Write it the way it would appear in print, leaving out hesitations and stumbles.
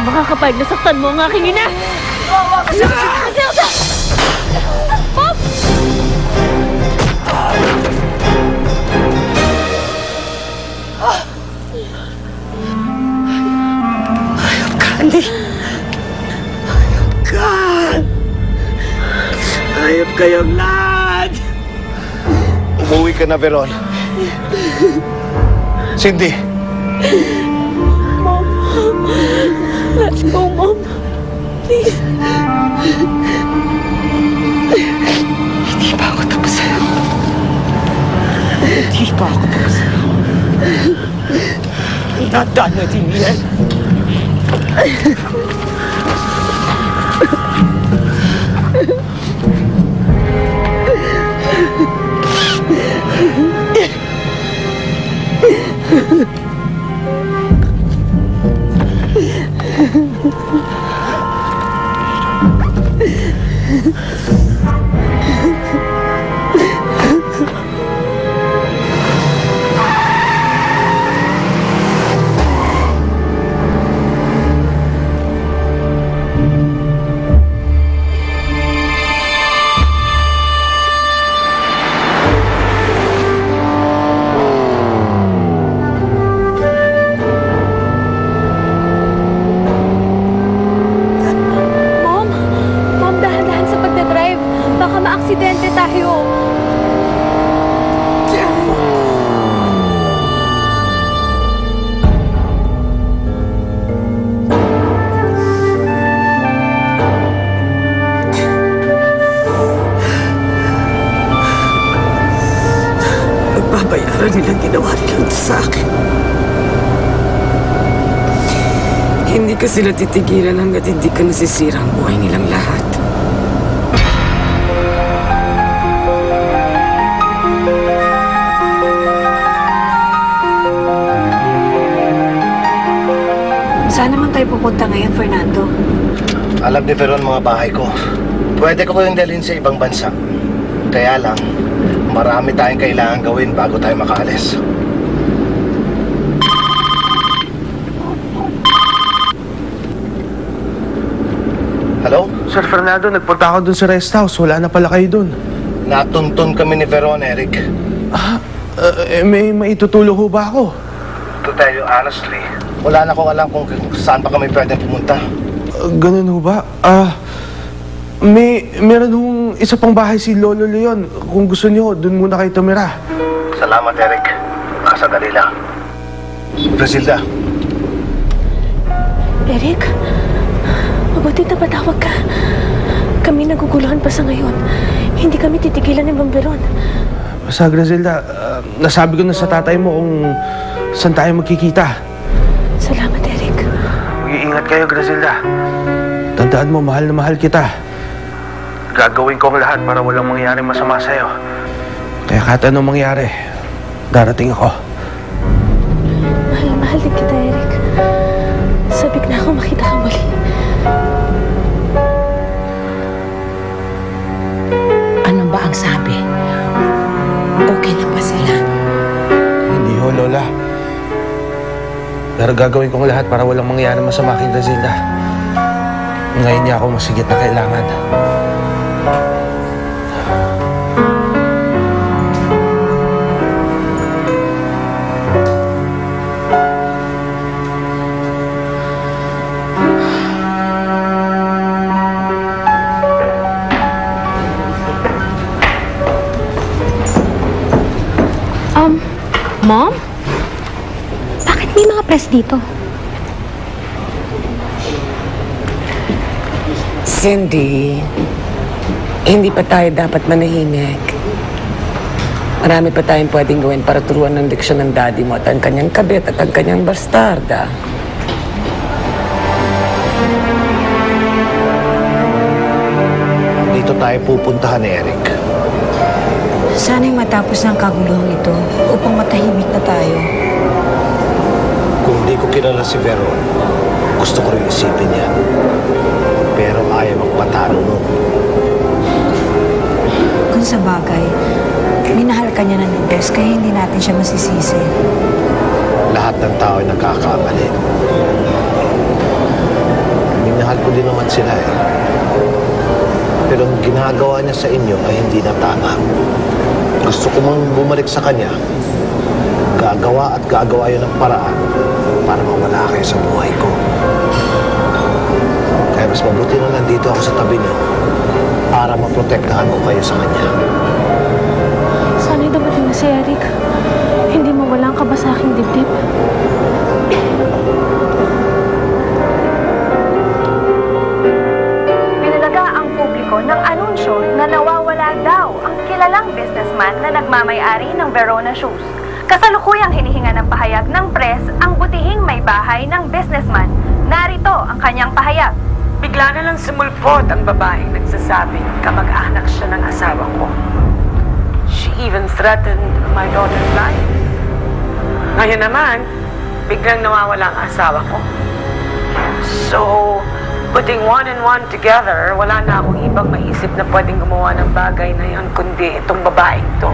makakapayag na saktan mo ang aking ina! Zelda! Pop! Hayop ka, Andy! Hayop ka! Hayop kayong lahat! Umuwi ka na, Veron. Cindy! Mom! Let's go, Mom! Please! Hindi pa ako tapos sa'yo. Hindi pa ako tapos sa'yo. Not done with him yet. Aksidente tayo. Magbabayaran nilang ginawa nilang sa akin. Hindi ka sila titigilan hanggat hindi ka nasisira ang buhay nilang lahat. Saan naman tayo pupunta ngayon, Fernando? Alam ni Veron mga bahay ko. Pwede ko kayong dalhin sa ibang bansa. Kaya lang, marami tayong kailangan gawin bago tayo makaalis. Hello? Sir Fernando, nagpunta ako dun sa rest house. Wala na pala kayo dun. Natuntun kami ni Veron, Eric. May maitutulong ho ba ako? To tell you honestly, wala na akong alam kung saan pa kami pwedeng pumunta. Ganun ho ba? Meron hong isa pang bahay si Lolo Leon. Kung gusto niyo, dun muna kayo tumira. Salamat, Eric. Sandali lang. Brasilda. Eric? Mabuti na patawag ka. Kami naguguluhan pa sa ngayon. Hindi kami titigilan ni Ma'am Veron. Basta, Griselda, nasabi ko na sa tatay mo kung saan tayo magkikita. Salamat, Eric. Mag-iingat kayo, Griselda. Tandaan mo, mahal na mahal kita. Gagawin ko ang lahat para walang mangyaring masama sa'yo. Kaya kahit anong mangyari, darating ako. Mahal na mahal din kita, Eric. Sabik na ako makita kang muli. Ano ba ang sabi? Okay na ba sila? Hindi ho, Lola. Pero gagawin ko ang lahat para walang mangyari masama kay Griselda. Ngayon niya ako masigit na kailangan. Mom? Bakit may mga press dito? Cindy, hindi pa tayo dapat manahimik. Marami pa tayong pwedeng gawin para turuan ng leksyon ng daddy mo at ang kanyang kabit at ang kanyang bastarda. Dito tayo pupuntahan ni Eric. Sana'y matapos ng kaguluhan ito upang matahimik na tayo. Kung hindi ko kilala si Veron, gusto ko rin isipin niya. Pero ayaw magpatalo nun. Kung sa bagay, minahal ka niya ng lubos kaya hindi natin siya masisisi. Lahat ng tao ay nagkakamali. Pero ang ginagawa niya sa inyo ay hindi na tama. Gusto ko mang bumalik sa kanya. Gagawa at gagawa yun ng paraan para mawala kayo sa buhay ko. Kaya mas mabuti na nandito ako sa tabi niyo para maprotektahan ko kayo sa kanya. Sana'y dumating na si Eric. Hindi mawala ang kaba sa aking dibdib. Pinalaga ang publiko ng anunsyo na nawawala daw ang kilalang businessman na nagmamay-ari ng Verona Shoes. Kasalukuyang hinihinga ng pahayag ng press ang butihing may bahay ng businessman. Narito ang kanyang pahayag. Bigla na lang sumulpot ang babaeng nagsasabing kamag-anak siya ng asawa ko. She even threatened my daughter's life. Ngayon naman, biglang nawawala ang asawa ko. So, putting one and one together, wala na akong ibang maisip na pwedeng gumawa ng bagay na yan, kundi itong babaeng to.